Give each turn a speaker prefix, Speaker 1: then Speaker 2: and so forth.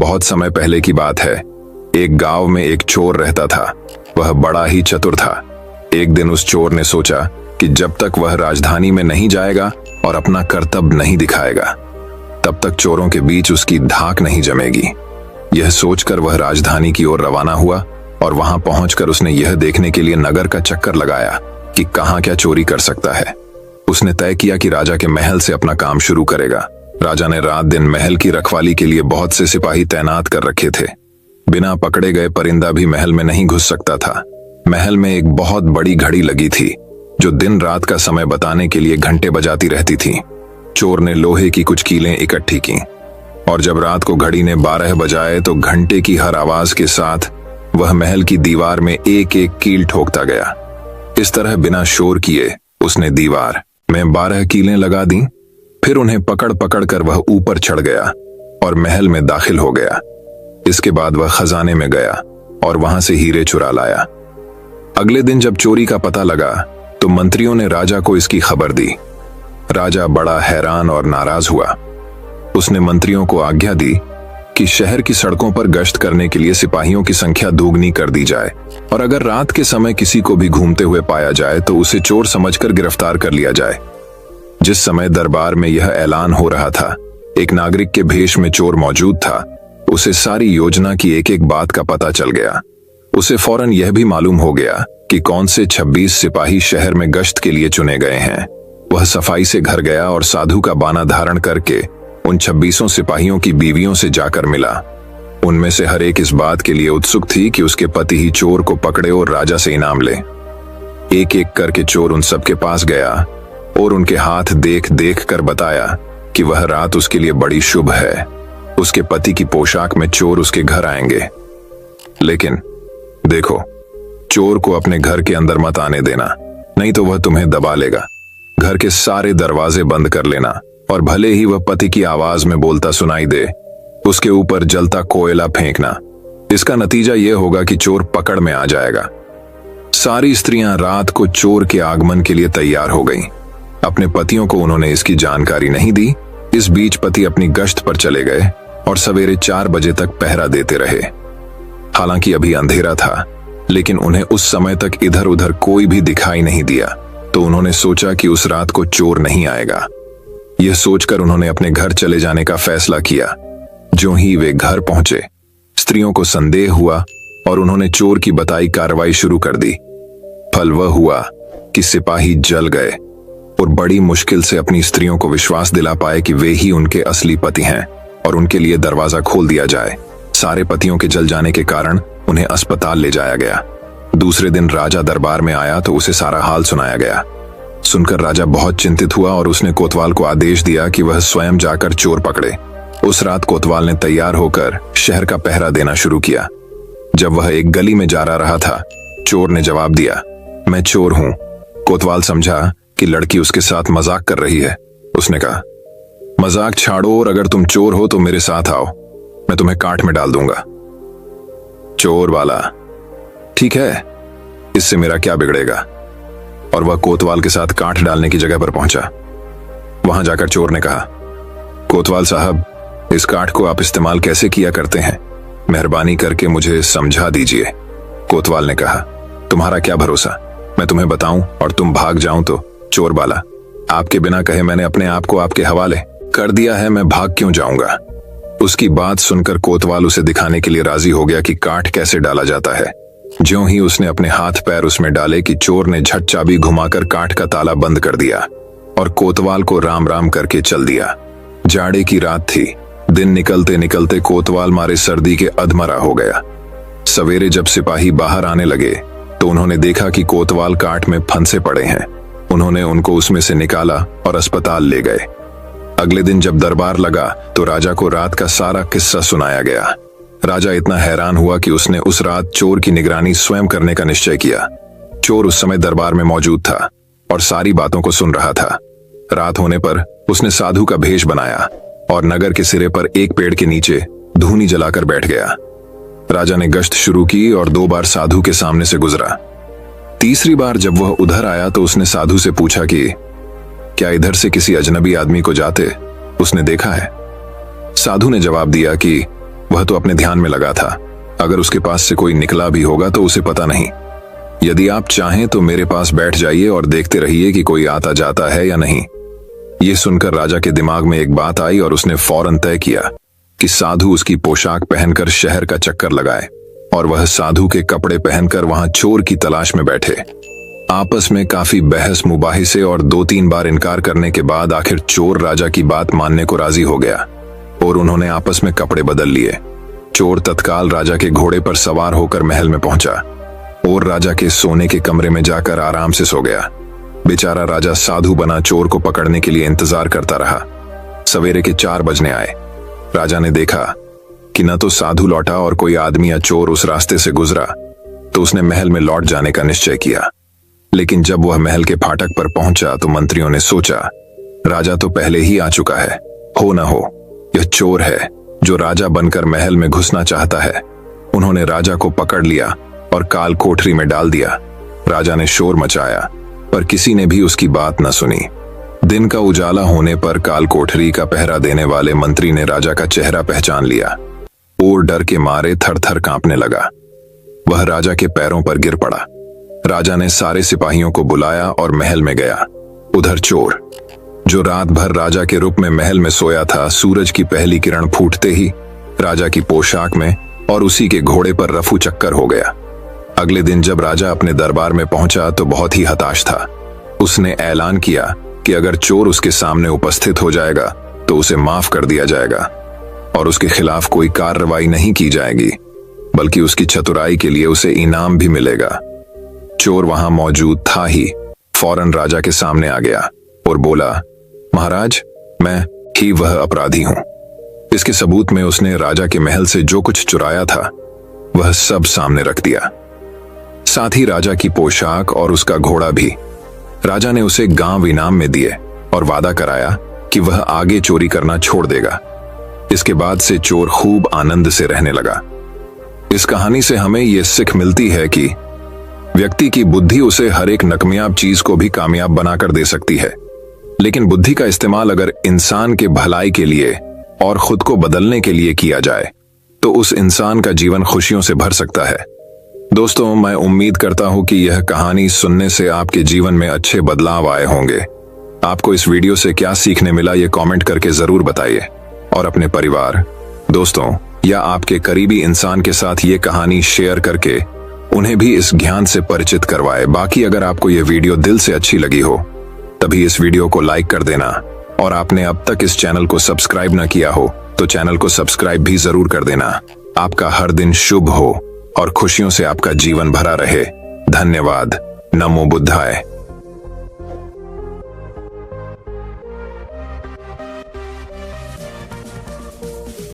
Speaker 1: बहुत समय पहले की बात है। एक गांव में एक चोर रहता था। वह बड़ा ही चतुर था। एक दिन उस चोर ने सोचा कि जब तक वह राजधानी में नहीं जाएगा और अपना कर्तव्य नहीं दिखाएगा, तब तक चोरों के बीच उसकी धाक नहीं जमेगी। यह सोचकर वह राजधानी की ओर रवाना हुआ और वहां पहुंचकर उसने यह देखने के लिए नगर का चक्कर लगाया कि कहां क्या चोरी कर सकता है। उसने तय किया कि राजा के महल से अपना काम शुरू करेगा। राजा ने रात दिन महल की रखवाली के लिए बहुत से सिपाही तैनात कर रखे थे। बिना पकड़े गए परिंदा भी महल में नहीं घुस सकता था। महल में एक बहुत बड़ी घड़ी लगी थी जो दिन रात का समय बताने के लिए घंटे बजाती रहती थी। चोर ने लोहे की कुछ कीलें इकट्ठी की और जब रात को घड़ी ने 12 बजाए तो घंटे की हर आवाज के साथ वह महल की दीवार में एक एक कील ठोकता गया। इस तरह बिना शोर किए उसने दीवार में 12 कीलें लगा दी। फिर उन्हें पकड़ पकड़ कर वह ऊपर चढ़ गया और महल में दाखिल हो गया। इसके बाद वह खजाने में गया और वहां से हीरे चुरा लाया। अगले दिन जब चोरी का पता लगा तो मंत्रियों ने राजा को इसकी खबर दी। राजा बड़ा हैरान और नाराज हुआ। उसने मंत्रियों को आज्ञा दी कि शहर की सड़कों पर गश्त करने के लिए सिपाहियों की संख्या दोगुनी कर दी जाए और अगर रात के समय किसी को भी घूमते हुए पाया जाए तो उसे चोर समझकर गिरफ्तार कर लिया जाए। जिस समय दरबार में यह ऐलान हो रहा था, एक नागरिक के भेष में चोर मौजूद था। उसे सारी योजना की एक एक बात का पता चल गया। उसे फौरन यह भी मालूम हो गया कि कौन से 26 सिपाही शहर में गश्त के लिए चुने गए हैं। वह सफाई से घर गया और साधु का बाना धारण करके उन 26 सिपाहियों की बीवियों से जाकर मिला। उनमें से हर एक इस बात के लिए उत्सुक थी कि उसके पति ही चोर को पकड़े और राजा से इनाम ले। एक एक करके चोर उन सबके पास गया और उनके हाथ देख देख कर बताया कि वह रात उसके लिए बड़ी शुभ है। उसके पति की पोशाक में चोर उसके घर आएंगे। लेकिन देखो, चोर को अपने घर के अंदर मत आने देना, नहीं तो वह तुम्हें दबा लेगा। घर के सारे दरवाजे बंद कर लेना और भले ही वह पति की आवाज में बोलता सुनाई दे, उसके ऊपर जलता कोयला फेंकना। इसका नतीजा यह होगा कि चोर पकड़ में आ जाएगा। सारी स्त्रियां रात को चोर के आगमन के लिए तैयार हो गईं। अपने पतियों को उन्होंने इसकी जानकारी नहीं दी। इस बीच पति अपनी गश्त पर चले गए और सवेरे 4 बजे तक पहरा देते रहे। हालांकि अभी अंधेरा था, लेकिन उन्हें उस समय तक इधर उधर कोई भी दिखाई नहीं दिया, तो उन्होंने सोचा कि उस रात को चोर नहीं आएगा। यह सोचकर उन्होंने अपने घर चले जाने का फैसला किया। जो ही वे घर पहुंचे, स्त्रियों को संदेह हुआ और उन्होंने चोर की बताई कार्रवाई शुरू कर दी। फल वह हुआ कि सिपाही जल गए और बड़ी मुश्किल से अपनी स्त्रियों को विश्वास दिला पाए कि वे ही उनके असली पति हैं और उनके लिए दरवाजा खोल दिया जाए। सारे पतियों के जल जाने के कारण उन्हें अस्पताल ले जाया गया। दूसरे दिन राजा दरबार में आया तो उसे सारा हाल सुनाया गया। सुनकर राजा बहुत चिंतित हुआ और उसने कोतवाल को आदेश दिया कि वह स्वयं जाकर चोर पकड़े। उस रात कोतवाल ने तैयार होकर शहर का पहरा देना शुरू किया। जब वह एक गली में जा रहा था, चोर ने जवाब दिया, मैं चोर हूं। कोतवाल समझा कि लड़की उसके साथ मजाक कर रही है। उसने कहा, मजाक छाड़ो और अगर तुम चोर हो तो मेरे साथ आओ, मैं तुम्हें काट में डाल दूंगा। चोर वाला, ठीक है, इससे मेरा क्या बिगड़ेगा। और वह कोतवाल के साथ काट डालने की जगह पर पहुंचा। वहां जाकर चोर ने कहा, कोतवाल साहब, इस काठ को आप इस्तेमाल कैसे किया करते हैं, मेहरबानी करके मुझे समझा दीजिए। कोतवाल ने कहा, तुम्हारा क्या भरोसा, मैं तुम्हें बताऊं और तुम भाग जाऊं तो। चोर वाला, आपके बिना कहे मैंने अपने आप को आपके हवाले कर दिया है, मैं भाग क्यों जाऊंगा। उसकी बात सुनकर कोतवाल उसे दिखाने के लिए राजी हो गया कि काठ कैसे डाला जाता है। ज्यों ही उसने अपने हाथ पैर उसमें डाले कि चोर ने झट चाबी घुमाकर काठ का ताला बंद कर दिया और कोतवाल को राम राम करके चल दिया। जाड़े की रात थी। दिन निकलते निकलते कोतवाल मारे सर्दी के अधमरा हो गया। सवेरे जब सिपाही बाहर आने लगे तो उन्होंने देखा कि कोतवाल काठ में फंसे पड़े हैं। उन्होंने उनको उसमें से निकाला और अस्पताल ले गए। अगले दिन जब दरबार लगा तो राजा को रात का सारा किस्सा सुनाया गया। राजा इतना हैरान हुआ कि उसने उस रात चोर की निगरानी स्वयं करने का निश्चय किया। चोर उस समय दरबार में मौजूद था और सारी बातों को सुन रहा था। रात होने पर उसने साधु का भेष बनाया और नगर के सिरे पर एक पेड़ के नीचे धूनी जलाकर बैठ गया। राजा ने गश्त शुरू की और 2 बार साधु के सामने से गुजरा। तीसरी बार जब वह उधर आया तो उसने साधु से पूछा कि क्या इधर से किसी अजनबी आदमी को जाते उसने देखा है। साधु ने जवाब दिया कि वह तो अपने ध्यान में लगा था। अगर उसके पास से कोई निकला भी होगा तो उसे पता नहीं। यदि आप चाहें तो मेरे पास बैठ जाइए और देखते रहिए कि कोई आता जाता है या नहीं। ये सुनकर राजा के दिमाग में एक बात आई और उसने फौरन तय किया कि साधु उसकी पोशाक पहनकर शहर का चक्कर लगाए और वह साधु के कपड़े पहनकर वहां चोर की तलाश में बैठे। आपस में काफी बहस मुबाहिसे और 2-3 बार इनकार करने के बाद आखिर चोर राजा की बात मानने को राजी हो गया और उन्होंने आपस में कपड़े बदल लिए। चोर तत्काल राजा के घोड़े पर सवार होकर महल में पहुंचा और राजा के सोने के कमरे में जाकर आराम से सो गया। बेचारा राजा साधु बना चोर को पकड़ने के लिए इंतजार करता रहा। सवेरे के 4 बजने आए। राजा ने देखा कि न तो साधु लौटा और कोई आदमी या चोर उस रास्ते से गुजरा, तो उसने महल में लौट जाने का निश्चय किया। लेकिन जब वह महल के फाटक पर पहुंचा तो मंत्रियों ने सोचा, राजा तो पहले ही आ चुका है, हो न हो यह चोर है जो राजा बनकर महल में घुसना चाहता है। उन्होंने राजा को पकड़ लिया और काल कोठरी में डाल दिया। राजा ने शोर मचाया पर किसी ने भी उसकी बात न सुनी। दिन का उजाला होने पर काल कोठरी का पहरा देने वाले मंत्री ने राजा का चेहरा पहचान लिया और डर के मारे थर-थर कांपने लगा। वह राजा के पैरों पर गिर पड़ा। राजा ने सारे सिपाहियों को बुलाया और महल में गया। उधर चोर, जो रात भर राजा के रूप में महल में सोया था, सूरज की पहली किरण फूटते ही राजा की पोशाक में और उसी के घोड़े पर रफू चक्कर हो गया। अगले दिन जब राजा अपने दरबार में पहुंचा तो बहुत ही हताश था। उसने ऐलान किया कि अगर चोर उसके सामने उपस्थित हो जाएगा तो उसे माफ कर दिया जाएगा और उसके खिलाफ कोई कार्रवाई नहीं की जाएगी, बल्कि उसकी चतुराई के लिए उसे इनाम भी मिलेगा। चोर वहां मौजूद था ही फौरन राजा के सामने आ गया और बोला, महाराज, मैं ही वह अपराधी हूं। इसके सबूत में उसने राजा के महल से जो कुछ चुराया था वह सब सामने रख दिया, साथ ही राजा की पोशाक और उसका घोड़ा भी। राजा ने उसे गांव इनाम में दिए और वादा कराया कि वह आगे चोरी करना छोड़ देगा। इसके बाद से चोर खूब आनंद से रहने लगा। इस कहानी से हमें यह सीख मिलती है कि व्यक्ति की बुद्धि उसे हर एक नाकामयाब चीज को भी कामयाब बनाकर दे सकती है, लेकिन बुद्धि का इस्तेमाल अगर इंसान के भलाई के लिए और खुद को बदलने के लिए किया जाए तो उस इंसान का जीवन खुशियों से भर सकता है। दोस्तों, मैं उम्मीद करता हूं कि यह कहानी सुनने से आपके जीवन में अच्छे बदलाव आए होंगे। आपको इस वीडियो से क्या सीखने मिला ये कमेंट करके जरूर बताइए और अपने परिवार, दोस्तों या आपके करीबी इंसान के साथ ये कहानी शेयर करके उन्हें भी इस ज्ञान से परिचित करवाए। बाकी अगर आपको ये वीडियो दिल से अच्छी लगी हो तभी इस वीडियो को लाइक कर देना और आपने अब तक इस चैनल को सब्सक्राइब ना किया हो तो चैनल को सब्सक्राइब भी जरूर कर देना। आपका हर दिन शुभ हो और खुशियों से आपका जीवन भरा रहे। धन्यवाद। नमो बुद्धाय।